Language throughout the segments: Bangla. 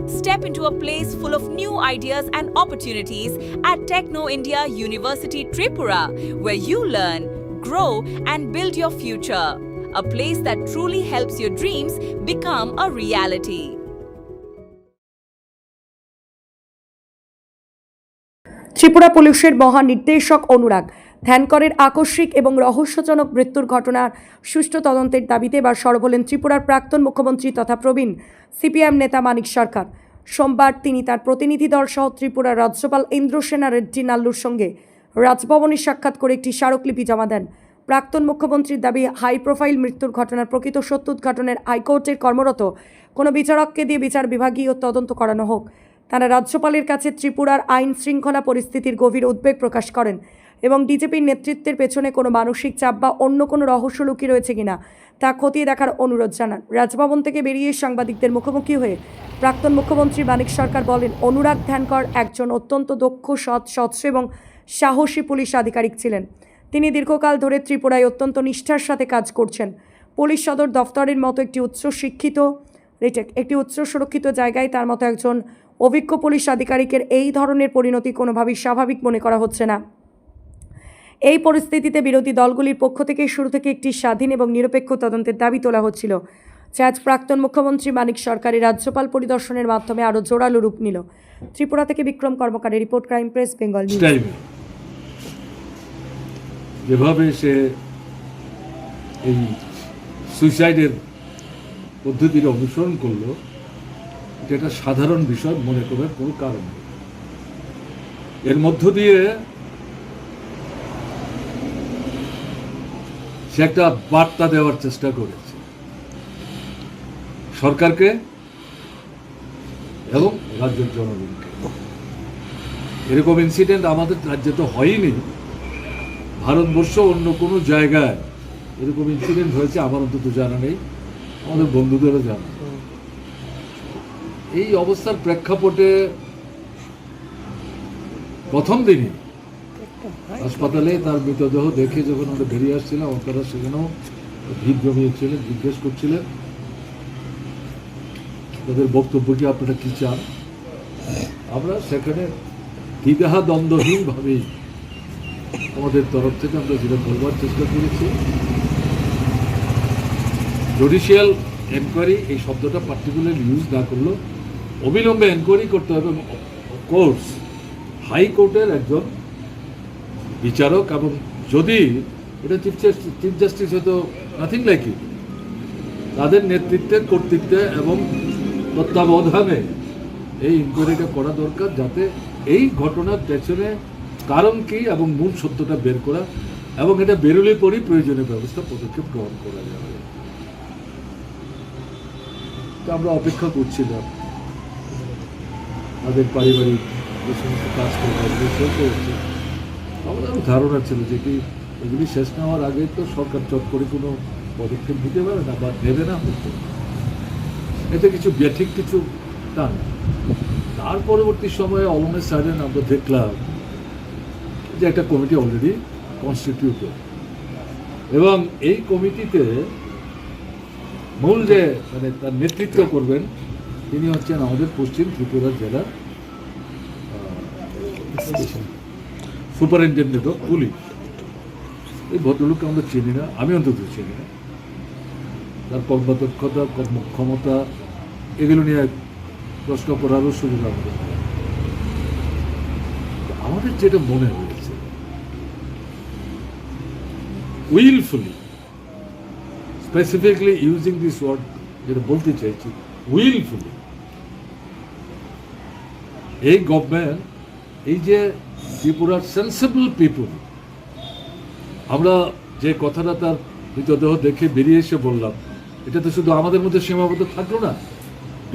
Step into a place full of new ideas and opportunities at Techno India University Tripura, where you learn, grow, and build your future. A place that truly helps your dreams become a reality. Tripura পুলিশের মহানির্দেশক অনুরাগ ধ্যানকরের আকস্মিক এবং রহস্যজনক মৃত্যুর ঘটনার সুষ্ঠু তদন্তের দাবিতে এবার সরব হলেন ত্রিপুরার প্রাক্তন মুখ্যমন্ত্রী তথা প্রবীণ সিপিএম নেতা মানিক সরকার। সোমবার তিনি তার প্রতিনিধি দল সহ ত্রিপুরার রাজ্যপাল ইন্দ্রসেনা রেড্ডি নাল্লুর সঙ্গে রাজভবনে সাক্ষাৎ করে একটি স্মারকলিপি জমা দেন। প্রাক্তন মুখ্যমন্ত্রীর দাবি, হাই প্রোফাইল মৃত্যুর ঘটনার প্রকৃত সত্য উদ্ঘাটনের হাইকোর্টের কর্মরত কোনো বিচারককে দিয়ে বিচার বিভাগীয় তদন্ত করানো হোক। তারা রাজ্যপালের কাছে ত্রিপুরার আইন শৃঙ্খলা পরিস্থিতির গভীর উদ্বেগ প্রকাশ করেন এবং ডিজিপির নেতৃত্বের পেছনে কোনো মানসিক চাপ বা অন্য কোনো রহস্য লুকিয়ে রয়েছে কিনা তা খতিয়ে দেখার অনুরোধ জানান। রাজভবন থেকে বেরিয়ে সাংবাদিকদের মুখোমুখি হয়ে প্রাক্তন মুখ্যমন্ত্রী মানিক সরকার বলেন, অনুরাগ ধ্যানকর একজন অত্যন্ত দক্ষ, সৎ, স্বচ্ছ এবং সাহসী পুলিশ আধিকারিক ছিলেন। তিনি দীর্ঘকাল ধরে ত্রিপুরায় অত্যন্ত নিষ্ঠার সাথে কাজ করছেন। পুলিশ সদর দফতরের মতো একটি উচ্চ সুরক্ষিত জায়গায় তার মতো একজন অভিজ্ঞ পুলিশ আধিকারিকের এই ধরনের পরিণতি কোনোভাবেই স্বাভাবিক মনে করা হচ্ছে না। এই পরিস্থিতিতে বিরোধী দলগুলির পক্ষ থেকে শুরু থেকে একটি স্বাধীন এবং নিরপেক্ষ তদন্তের দাবি তোলা হচ্ছিল, যা আজ প্রাক্তন মুখ্যমন্ত্রী মানিক সরকারের রাজ্যপাল পরিদর্শনের মাধ্যমে আরও জোরালো রূপ নিল। ত্রিপুরা থেকে বিক্রম কর্মকারের report, crime press Bengal news. যেভাবে সে এই সুইসাইডের পদ্ধতির অনুসরণ করলো, এটা একটা সাধারণ বিষয় মনে করার কোনো কারণ নেই। এর মধ্য দিয়ে সে একটা বার্তা দেওয়ার চেষ্টা করেছে সরকারকে এবং রাজ্যের জনগণকে। এরকম ইনসিডেন্ট আমাদের রাজ্যে তো হয়নি, ভারতবর্ষ অন্য কোনো জায়গায় এরকম ইনসিডেন্ট হয়েছে আমার অন্তত জানা নেই, আমাদের বন্ধুদেরও জানা। এই অবস্থার প্রেক্ষাপটে প্রথম দিনই হাসপাতালে তার মৃতদেহ দেখে যখন আমরা বেরিয়ে আসছিলাম, আপনারা সেখানেও ভিড় জমিয়েছিলেন, জিজ্ঞেস করছিলেন তাদের বক্তব্য কি, আপনারা কি চান। আমরা সেখানে দ্বিধা দ্বন্দ্বহীনভাবেই আমাদের তরফ থেকে আমরা যেটা বলবার চেষ্টা করেছি, জুডিশিয়াল এনকোয়ারি এই শব্দটা পার্টিকুলার ইউজ না করলেও অবিলম্বে এনকোয়ারি করতে হবে। কোর্স হাইকোর্টের একজন বিচারক, এবং যদি এটা চিফ জাস্টিস হয়তো নাথিং লাইক ইট, তাদের নেতৃত্বে, কর্তৃত্বে এবং তত্ত্বাবধানে এই ইনকোয়ারিটা করা দরকার, যাতে এই ঘটনার পেছনে কারণ কি এবং মূল সত্যটা বের করা, এবং এটা বেরোলে পরই প্রয়োজনীয় ব্যবস্থা পদক্ষেপ গ্রহণ করা যাবে। আমরা অপেক্ষা করছিলাম তাদের পারিবারিক যে সমস্ত কাজ চলতে হচ্ছে। আমাদের ধারণা ছিল যে কি এগুলি শেষ না হওয়ার আগে তো সরকার চট করে কোনো পদক্ষেপ নিতে পারে না বা নেবে না, হতো এতে কিছু ব্যাঠিক কিছু তা না। তার পরবর্তী সময়ে অলমে সাডেন আমরা দেখলাম যে একটা কমিটি অলরেডি কনস্টিটিউটেড, এবং এই কমিটিতে মূল যে মানে তার নেতৃত্ব করবেন তিনি হচ্ছেন আমাদের পশ্চিম ত্রিপুরা জেলার সুপারিনটেন্ডেন্ট অফ পুলিশ। এই ভদ্রলোককে আমরা চিনি না, আমি অন্তত চিনি না। তার কর্মদক্ষতা, কর্মক্ষমতা এগুলো নিয়ে প্রশ্ন করারও সুযোগ আমাদের। আমাদের যেটা মনে হয়েছে, উইলফুলি, স্পেসিফিকলি ইউজিং দিস ওয়ার্ড, যেটা বলতে চাইছি, উইলফুলি এই গভর্নমেন্ট, এই যে ত্রিপুরার সেন্সিবল পিপুল, আমরা যে কথাটা তার মৃতদেহ দেখে বেরিয়ে এসে বললাম, এটা তো শুধু আমাদের মধ্যে সীমাবদ্ধ থাকলো না,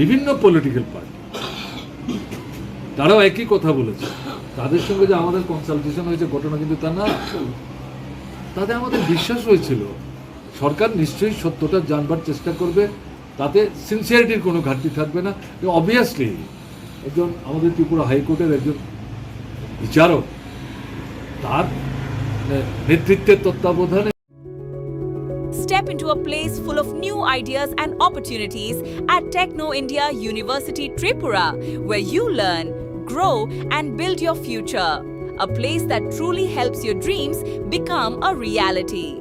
বিভিন্ন পলিটিক্যাল পার্টি তারাও একই কথা বলেছে। তাদের সঙ্গে যে আমাদের কনসালটেশন হয়েছে ঘটনা কিন্তু তা না, তাতে আমাদের বিশ্বাস হয়েছিল সরকার নিশ্চয়ই সত্যটা জানবার চেষ্টা করবে, তাতে সিনসিয়ারিটির কোনো ঘাটতি থাকবে না। অবভিয়াসলি একজন আমাদের ত্রিপুরা হাইকোর্টের একজন বিচারক, তার নেতৃত্বের তত্ত্বাবধানে Step into a place full of new ideas and opportunities at Techno India University Tripura, where you learn, grow, and build your future. A place that truly helps your dreams become a reality.